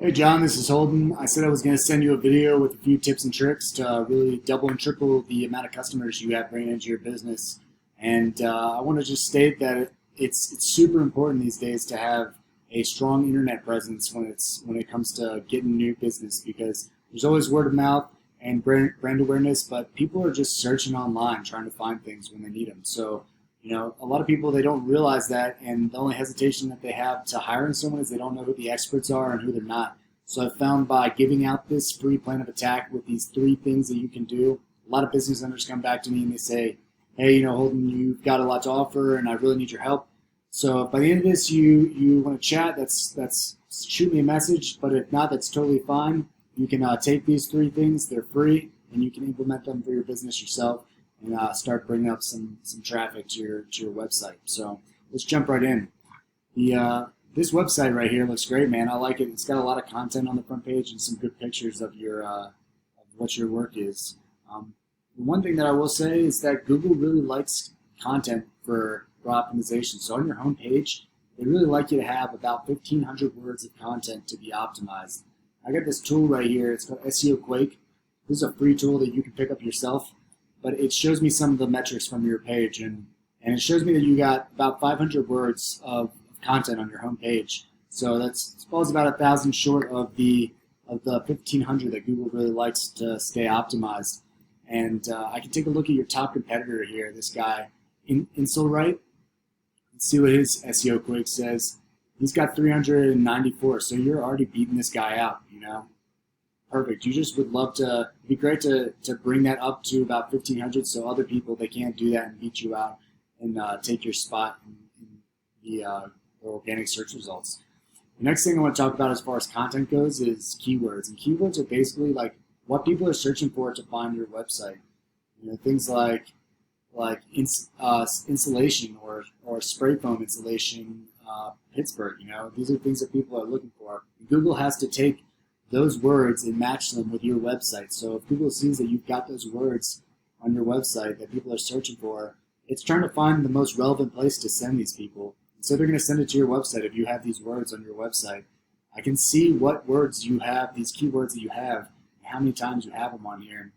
Hey John, this is Holden. I said I was going to send you a video with a few tips and tricks to really double and triple the amount of customers you have bringing into your business. And I want to just state that it's super important these days to have a strong internet presence when it comes to getting new business, because there's always word of mouth and brand awareness, but people are just searching online trying to find things when they need them. So a lot of people, they don't realize that, and the only hesitation that they have to hiring someone is they don't know who the experts are and who they're not. So I found by giving out this free plan of attack with these three things that you can do, a lot of business owners come back to me and they say, hey, Holden, you've got a lot to offer and I really need your help. So if by the end of this you want to chat, that's shoot me a message. But if not, that's totally fine. You can take these three things; they're free, and you can implement them for your business yourself and start bringing up some traffic to your website. So let's jump right in. This website right here looks great, man. I like it. It's got a lot of content on the front page and some good pictures of of what your work is. One thing that I will say is that Google really likes content for optimization. So on your home page, they really like you to have about 1,500 words of content to be optimized. I got this tool right here. It's called SEO Quake. This is a free tool that you can pick up yourself, but it shows me some of the metrics from your page, and it shows me that you got about 500 words of content on your home page. So that's falls about 1,000 short of the 1,500 that Google really likes to stay optimized. And I can take a look at your top competitor here, this guy, Inselright. Let's see what his SEO Quick says. He's got 394, so you're already beating this guy out, Perfect. You just would love to, it'd be great to bring that up to about 1,500 so other people, they can't do that and beat you out and take your spot in the organic search results. The next thing I want to talk about as far as content goes is keywords. And keywords are basically like what people are searching for to find your website. Things like insulation or spray foam insulation, Pittsburgh. These are things that people are looking for. Google has to take those words and match them with your website. So if Google sees that you've got those words on your website that people are searching for, it's trying to find the most relevant place to send these people. So they're going to send it to your website if you have these words on your website. I can see what words you have, these keywords that you have, and how many times you have them on here.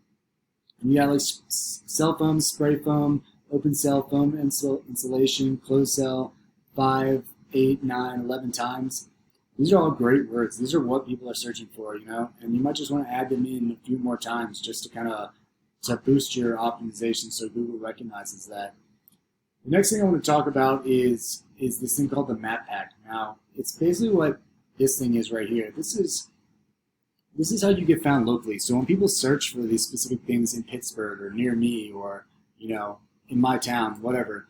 And you got like cell foam, spray foam, open cell foam insulation, closed cell, 5, 8, 9, 11 times. These are all great words. These are what people are searching for, and you might just want to add them in a few more times just to kind of boost your optimization so Google recognizes that. The next thing I want to talk about is this thing called the map pack. Now, it's basically what this thing is right here. This is how you get found locally. So when people search for these specific things in Pittsburgh or near me or, in my town, whatever,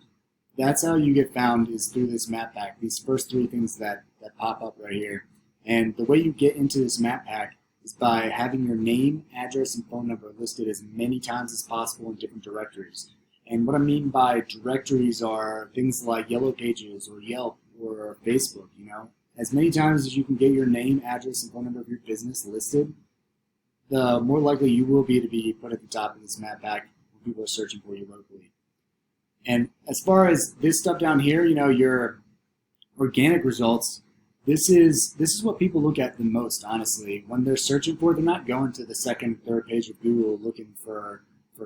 that's how you get found, is through this map pack, these first three things that pop up right here. And the way you get into this map pack is by having your name, address, and phone number listed as many times as possible in different directories. And what I mean by directories are things like Yellow Pages or Yelp or Facebook, As many times as you can get your name, address, and phone number of your business listed, the more likely you will be to be put at the top of this map pack when people are searching for you locally. And as far as this stuff down here, your organic results, this is what people look at the most, honestly. When they're searching for it, they're not going to the second, third page of Google looking for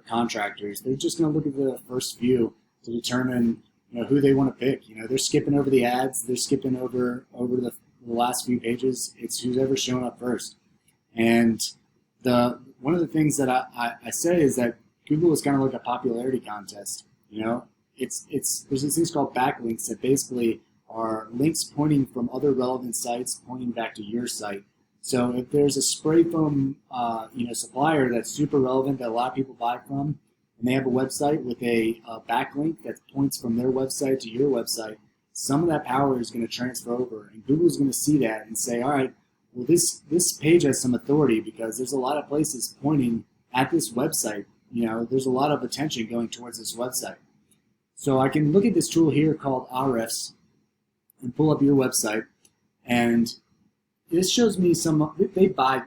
contractors. They're just going to look at the first few to determine who they want to pick. They're skipping over the ads. They're skipping over the last few pages. It's who's ever shown up first. And one of the things that I say is that Google is kind of like a popularity contest. There's these things called backlinks that basically are links pointing from other relevant sites pointing back to your site. So if there's a spray foam supplier that's super relevant that a lot of people buy from, and they have a website with a backlink that points from their website to your website, some of that power is going to transfer over, and Google is going to see that and say, all right, well, this page has some authority because there's a lot of places pointing at this website. There's a lot of attention going towards this website. So I can look at this tool here called Ahrefs and pull up your website, and this shows me they buy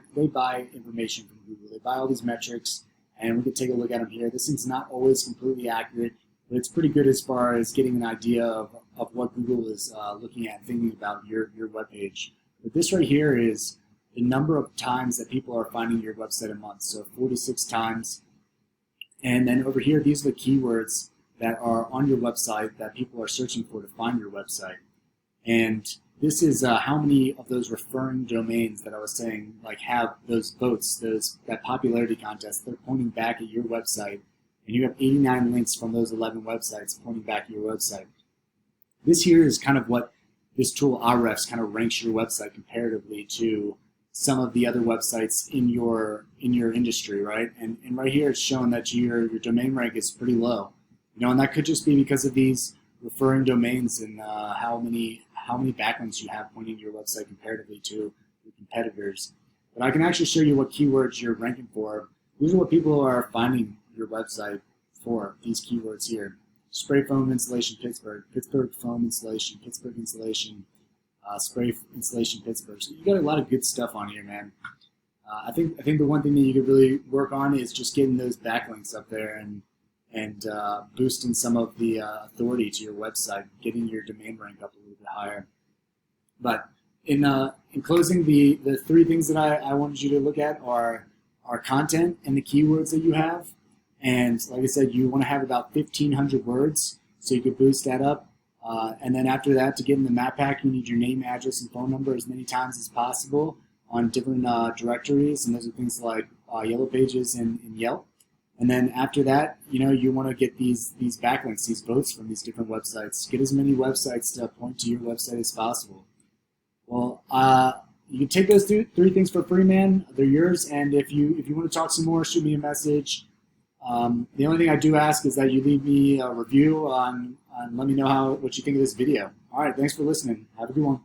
information from Google. They buy all these metrics, and we can take a look at them here. This thing's not always completely accurate, but it's pretty good as far as getting an idea of what Google is looking at, thinking about your web page. But this right here is the number of times that people are finding your website a month. So 46 times. And then over here, these are the keywords that are on your website that people are searching for to find your website. And this is how many of those referring domains that I was saying, like, have those votes, that popularity contest. They're pointing back at your website, and you have 89 links from those 11 websites pointing back at your website. This here is kind of what this tool Ahrefs kind of ranks your website comparatively to some of the other websites in your industry, right? And right here, it's showing that your domain rank is pretty low. And that could just be because of these referring domains and how many backlinks you have pointing to your website comparatively to your competitors. But I can actually show you what keywords you're ranking for. These are what people are finding your website for, these keywords here. Spray foam insulation Pittsburgh, Pittsburgh foam insulation, Pittsburgh insulation, spray insulation Pittsburgh. So you got a lot of good stuff on here, man. I think the one thing that you could really work on is just getting those backlinks up there and boosting some of the authority to your website, getting your domain rank up a little bit higher. But in closing, the three things that I wanted you to look at are content and the keywords that you have. And like I said, you want to have about 1,500 words, so you could boost that up. And then after that, to get in the map pack, you need your name, address, and phone number as many times as possible on different directories. And those are things like Yellow Pages and Yelp. And then after that, you want to get these backlinks, these votes from these different websites. Get as many websites to point to your website as possible. Well, you can take those three things for free, man. They're yours. And if you want to talk some more, shoot me a message. The only thing I do ask is that you leave me a review on let me know what you think of this video. All right, thanks for listening. Have a good one.